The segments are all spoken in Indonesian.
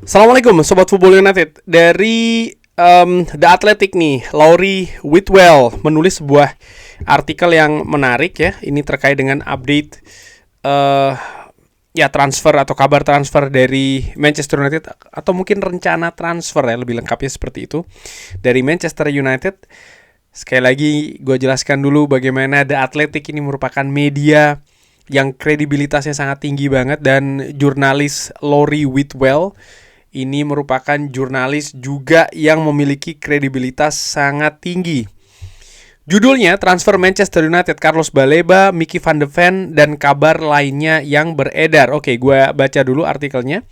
Assalamualaikum Sobat Football United. Dari The Athletic nih, Laurie Whitwell menulis sebuah artikel yang menarik ya. Ini terkait dengan update uh, ya transfer atau kabar transfer dari Manchester United, atau mungkin rencana transfer ya, lebih lengkapnya seperti itu, dari Manchester United. Sekali lagi gue jelaskan dulu bagaimana The Athletic ini merupakan media yang kredibilitasnya sangat tinggi banget, dan jurnalis Laurie Whitwell ini merupakan jurnalis juga yang memiliki kredibilitas sangat tinggi. Judulnya Transfer Manchester United, Carlos Baleba, Mickey van de Ven, dan kabar lainnya yang beredar. Oke, gue baca dulu artikelnya.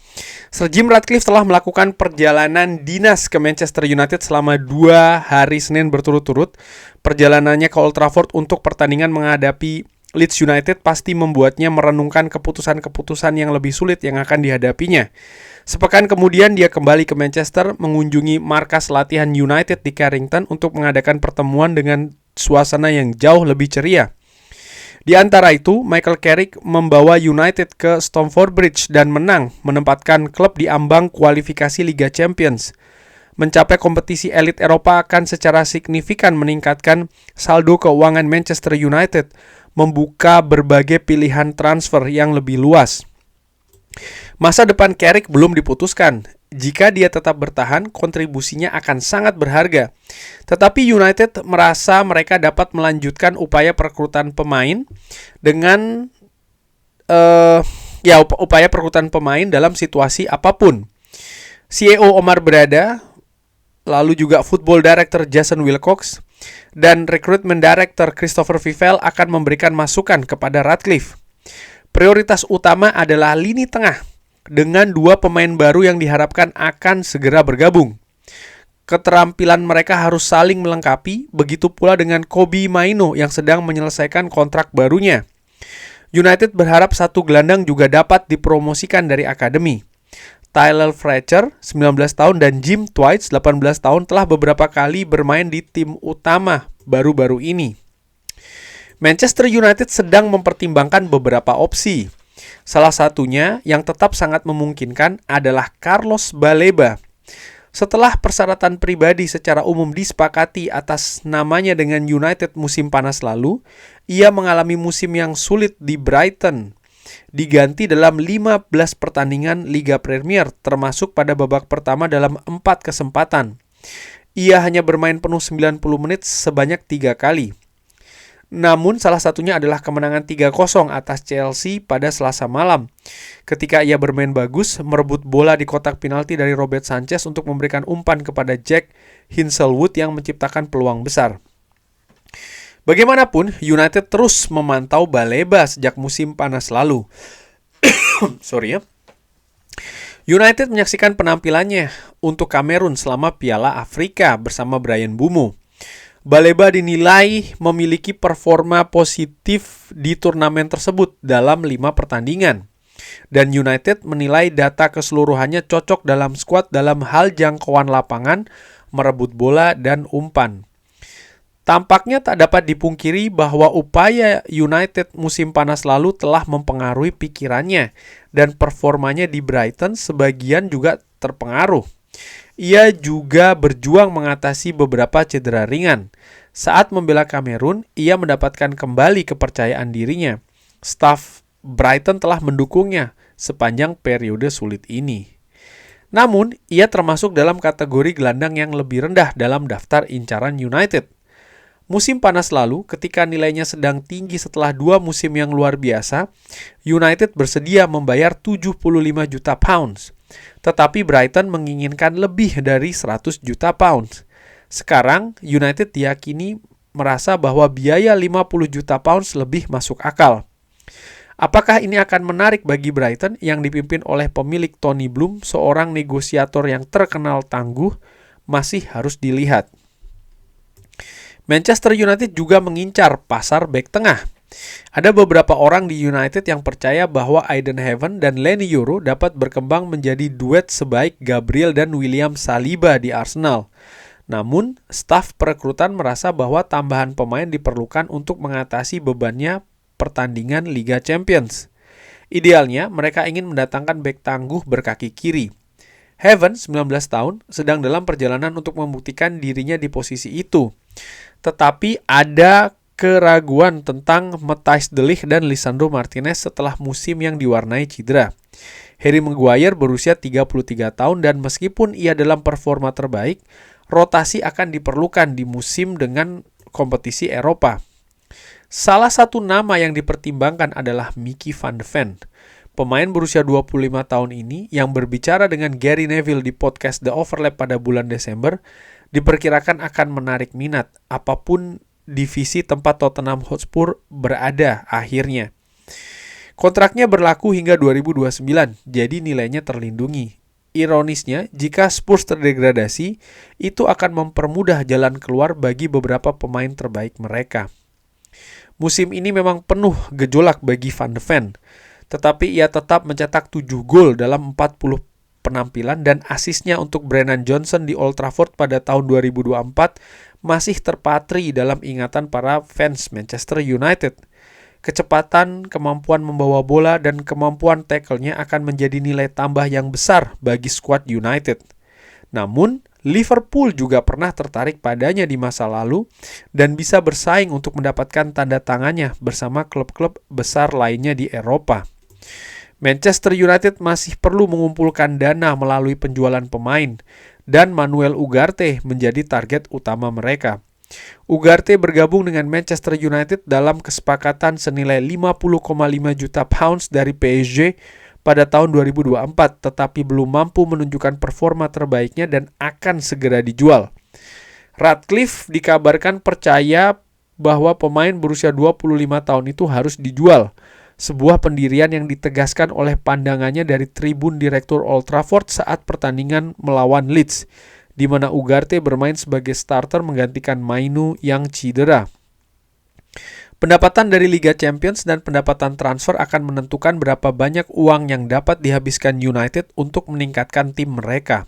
Sir Jim Ratcliffe telah melakukan perjalanan dinas ke Manchester United selama 2 hari Senin berturut-turut. Perjalanannya ke Old Trafford untuk pertandingan menghadapi Leeds United pasti membuatnya merenungkan keputusan-keputusan yang lebih sulit yang akan dihadapinya. Sepekan kemudian dia kembali ke Manchester, mengunjungi markas latihan United di Carrington untuk mengadakan pertemuan dengan suasana yang jauh lebih ceria. Di antara itu, Michael Carrick membawa United ke Stamford Bridge dan menang, menempatkan klub di ambang kualifikasi Liga Champions. Mencapai kompetisi elit Eropa akan secara signifikan meningkatkan saldo keuangan Manchester United, membuka berbagai pilihan transfer yang lebih luas. Masa depan Carrick belum diputuskan. Jika dia tetap bertahan, kontribusinya akan sangat berharga. Tetapi United merasa mereka dapat melanjutkan upaya perekrutan pemain dengan upaya perekrutan pemain dalam situasi apapun. CEO Omar Berada, lalu juga Football Director Jason Wilcox, dan Recruitment Director Christopher Vivell akan memberikan masukan kepada Ratcliffe. Prioritas utama adalah lini tengah, dengan 2 pemain baru yang diharapkan akan segera bergabung. Keterampilan mereka harus saling melengkapi, begitu pula dengan Kobbie Mainoo yang sedang menyelesaikan kontrak barunya. United berharap satu gelandang juga dapat dipromosikan dari akademi. Tyler Fletcher, 19 tahun, dan Jim Twight, 18 tahun, telah beberapa kali bermain di tim utama baru-baru ini. Manchester United sedang mempertimbangkan beberapa opsi. Salah satunya yang tetap sangat memungkinkan adalah Carlos Baleba. Setelah persyaratan pribadi secara umum disepakati atas namanya dengan United musim panas lalu, ia mengalami musim yang sulit di Brighton. Diganti dalam 15 pertandingan Liga Premier, termasuk pada babak pertama dalam 4 kesempatan. Ia hanya bermain penuh 90 menit sebanyak 3 kali. Namun salah satunya adalah kemenangan 3-0 atas Chelsea pada Selasa malam. Ketika ia bermain bagus, merebut bola di kotak penalti dari Robert Sanchez untuk memberikan umpan kepada Jack Hinshelwood yang menciptakan peluang besar. Bagaimanapun, United terus memantau Baleba sejak musim panas lalu. United menyaksikan penampilannya untuk Kamerun selama Piala Afrika bersama Bryan Mbeumo. Baleba dinilai memiliki performa positif di turnamen tersebut dalam 5 pertandingan. Dan United menilai data keseluruhannya cocok dalam skuad dalam hal jangkauan lapangan, merebut bola, dan umpan. Tampaknya tak dapat dipungkiri bahwa upaya United musim panas lalu telah mempengaruhi pikirannya, dan performanya di Brighton sebagian juga terpengaruh. Ia juga berjuang mengatasi beberapa cedera ringan. Saat membela Kamerun, ia mendapatkan kembali kepercayaan dirinya. Staf Brighton telah mendukungnya sepanjang periode sulit ini. Namun, ia termasuk dalam kategori gelandang yang lebih rendah dalam daftar incaran United. Musim panas lalu, ketika nilainya sedang tinggi setelah 2 musim yang luar biasa, United bersedia membayar 75 juta pounds. Tetapi Brighton menginginkan lebih dari 100 juta pounds. Sekarang, United diyakini merasa bahwa biaya 50 juta pounds lebih masuk akal. Apakah ini akan menarik bagi Brighton yang dipimpin oleh pemilik Tony Bloom, seorang negosiator yang terkenal tangguh, masih harus dilihat. Manchester United juga mengincar pasar bek tengah. Ada beberapa orang di United yang percaya bahwa Aiden Heaven dan Leny Yoro dapat berkembang menjadi duet sebaik Gabriel dan William Saliba di Arsenal. Namun, staf perekrutan merasa bahwa tambahan pemain diperlukan untuk mengatasi bebannya pertandingan Liga Champions. Idealnya, mereka ingin mendatangkan bek tangguh berkaki kiri. Heaven, 19 tahun, sedang dalam perjalanan untuk membuktikan dirinya di posisi itu. Tetapi ada keraguan tentang Matthijs de Ligt dan Lisandro Martinez setelah musim yang diwarnai cedera. Harry Maguire berusia 33 tahun dan meskipun ia dalam performa terbaik, rotasi akan diperlukan di musim dengan kompetisi Eropa. Salah satu nama yang dipertimbangkan adalah Mickey van de Ven. Pemain berusia 25 tahun ini yang berbicara dengan Gary Neville di podcast The Overlap pada bulan Desember diperkirakan akan menarik minat apapun divisi tempat Tottenham Hotspur berada akhirnya. Kontraknya berlaku hingga 2029, jadi nilainya terlindungi. Ironisnya, jika Spurs terdegradasi, itu akan mempermudah jalan keluar bagi beberapa pemain terbaik mereka. Musim ini memang penuh gejolak bagi Van de Ven, tetapi ia tetap mencetak 7 gol dalam 40 penampilan dan asisnya untuk Brennan Johnson di Old Trafford pada tahun 2024 masih terpatri dalam ingatan para fans Manchester United. Kecepatan, kemampuan membawa bola, dan kemampuan tackle-nya akan menjadi nilai tambah yang besar bagi skuad United. Namun, Liverpool juga pernah tertarik padanya di masa lalu dan bisa bersaing untuk mendapatkan tanda tangannya bersama klub-klub besar lainnya di Eropa. Manchester United masih perlu mengumpulkan dana melalui penjualan pemain, dan Manuel Ugarte menjadi target utama mereka. Ugarte bergabung dengan Manchester United dalam kesepakatan senilai 50,5 juta pounds dari PSG pada tahun 2024, tetapi belum mampu menunjukkan performa terbaiknya dan akan segera dijual. Ratcliffe dikabarkan percaya bahwa pemain berusia 25 tahun itu harus dijual, sebuah pendirian yang ditegaskan oleh pandangannya dari tribun direktur Old Trafford saat pertandingan melawan Leeds, di mana Ugarte bermain sebagai starter menggantikan Mainu yang cedera. Pendapatan dari Liga Champions dan pendapatan transfer akan menentukan berapa banyak uang yang dapat dihabiskan United untuk meningkatkan tim mereka.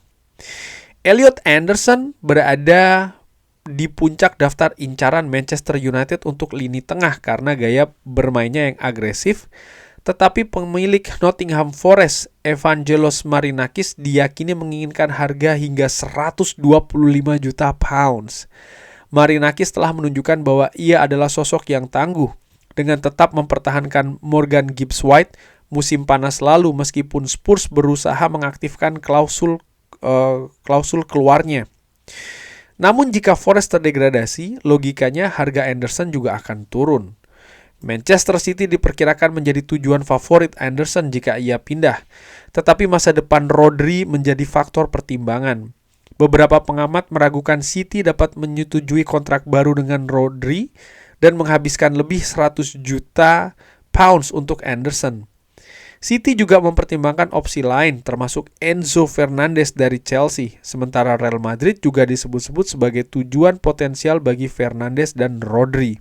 Elliot Anderson berada di puncak daftar incaran Manchester United untuk lini tengah karena gaya bermainnya yang agresif, tetapi pemilik Nottingham Forest, Evangelos Marinakis, diyakini menginginkan harga hingga 125 juta pounds. Marinakis telah menunjukkan bahwa ia adalah sosok yang tangguh dengan tetap mempertahankan Morgan Gibbs-White musim panas lalu meskipun Spurs berusaha mengaktifkan klausul keluarnya. Namun jika Forest terdegradasi, logikanya harga Anderson juga akan turun. Manchester City diperkirakan menjadi tujuan favorit Anderson jika ia pindah, tetapi masa depan Rodri menjadi faktor pertimbangan. Beberapa pengamat meragukan City dapat menyetujui kontrak baru dengan Rodri dan menghabiskan lebih 100 juta pounds untuk Anderson. City juga mempertimbangkan opsi lain termasuk Enzo Fernandez dari Chelsea, sementara Real Madrid juga disebut-sebut sebagai tujuan potensial bagi Fernandes dan Rodri.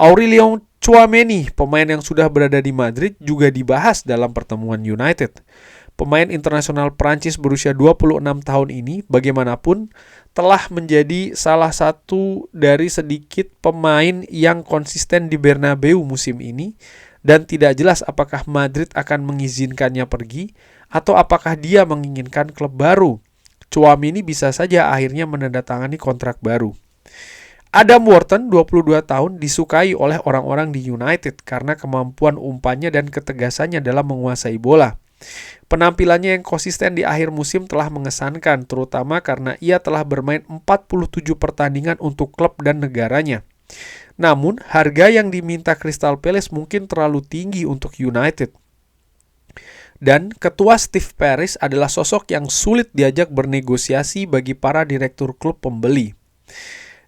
Aurelien Tchouaméni, pemain yang sudah berada di Madrid, juga dibahas dalam pertemuan United. Pemain internasional Prancis berusia 26 tahun ini bagaimanapun telah menjadi salah satu dari sedikit pemain yang konsisten di Bernabeu musim ini dan tidak jelas apakah Madrid akan mengizinkannya pergi atau apakah dia menginginkan klub baru. Tchouaméni bisa saja akhirnya menandatangani kontrak baru. Adam Wharton, 22 tahun, disukai oleh orang-orang di United karena kemampuan umpannya dan ketegasannya dalam menguasai bola. Penampilannya yang konsisten di akhir musim telah mengesankan, terutama karena ia telah bermain 47 pertandingan untuk klub dan negaranya. Namun, harga yang diminta Crystal Palace mungkin terlalu tinggi untuk United. Dan ketua Steve Parish adalah sosok yang sulit diajak bernegosiasi bagi para direktur klub pembeli.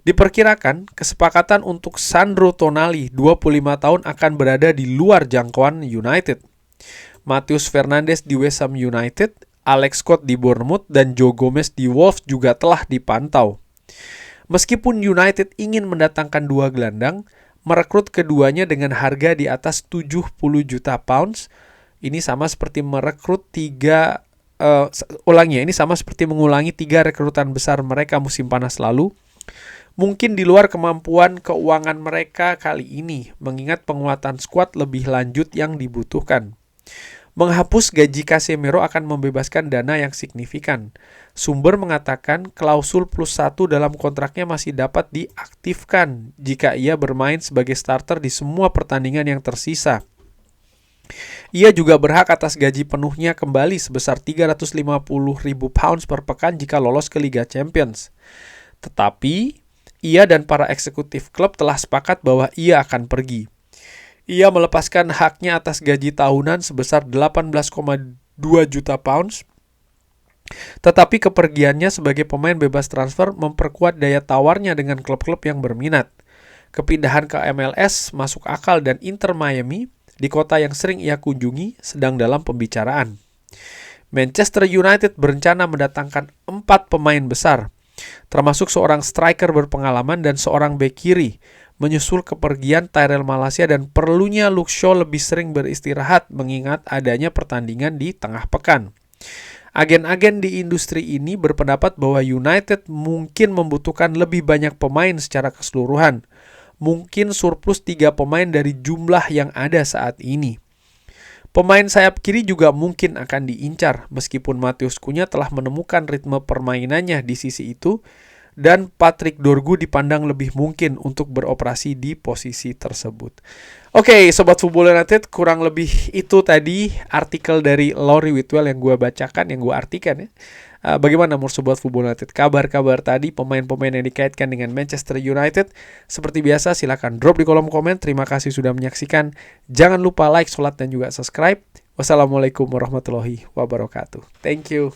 Diperkirakan, kesepakatan untuk Sandro Tonali, 25 tahun, akan berada di luar jangkauan United. Matheus Fernandes di West Ham United, Alex Scott di Bournemouth, dan Joe Gomez di Wolves juga telah dipantau. Meskipun United ingin mendatangkan dua gelandang, merekrut keduanya dengan harga di atas 70 juta pounds, ini sama seperti merekrut mengulangi tiga rekrutan besar mereka musim panas lalu. Mungkin di luar kemampuan keuangan mereka kali ini, mengingat penguatan skuad lebih lanjut yang dibutuhkan. Menghapus gaji Casemiro akan membebaskan dana yang signifikan. Sumber mengatakan klausul plus 1 dalam kontraknya masih dapat diaktifkan jika ia bermain sebagai starter di semua pertandingan yang tersisa. Ia juga berhak atas gaji penuhnya kembali sebesar 350.000 pounds per pekan jika lolos ke Liga Champions. Tetapi, ia dan para eksekutif klub telah sepakat bahwa ia akan pergi. Ia melepaskan haknya atas gaji tahunan sebesar 18,2 juta pounds. Tetapi kepergiannya sebagai pemain bebas transfer memperkuat daya tawarnya dengan klub-klub yang berminat. Kepindahan ke MLS masuk akal dan Inter Miami, di kota yang sering ia kunjungi, sedang dalam pembicaraan. Manchester United berencana mendatangkan 4 pemain besar, termasuk seorang striker berpengalaman dan seorang bek kiri, menyusul kepergian Tyrell Malacia dan perlunya Luke Shaw lebih sering beristirahat mengingat adanya pertandingan di tengah pekan. Agen-agen di industri ini berpendapat bahwa United mungkin membutuhkan lebih banyak pemain secara keseluruhan, mungkin surplus 3 pemain dari jumlah yang ada saat ini. Pemain sayap kiri juga mungkin akan diincar, meskipun Matheus Cunha telah menemukan ritme permainannya di sisi itu, dan Patrick Dorgu dipandang lebih mungkin untuk beroperasi di posisi tersebut. Oke, Sobat Football United, kurang lebih itu tadi artikel dari Lawrie Whitwell yang gue bacakan, yang gue artikan ya. Bagaimana menurut Sobat Football United? Kabar-kabar tadi, pemain-pemain yang dikaitkan dengan Manchester United. Seperti biasa, silakan drop di kolom komen. Terima kasih sudah menyaksikan. Jangan lupa like, sholat, dan juga subscribe. Wassalamualaikum warahmatullahi wabarakatuh. Thank you.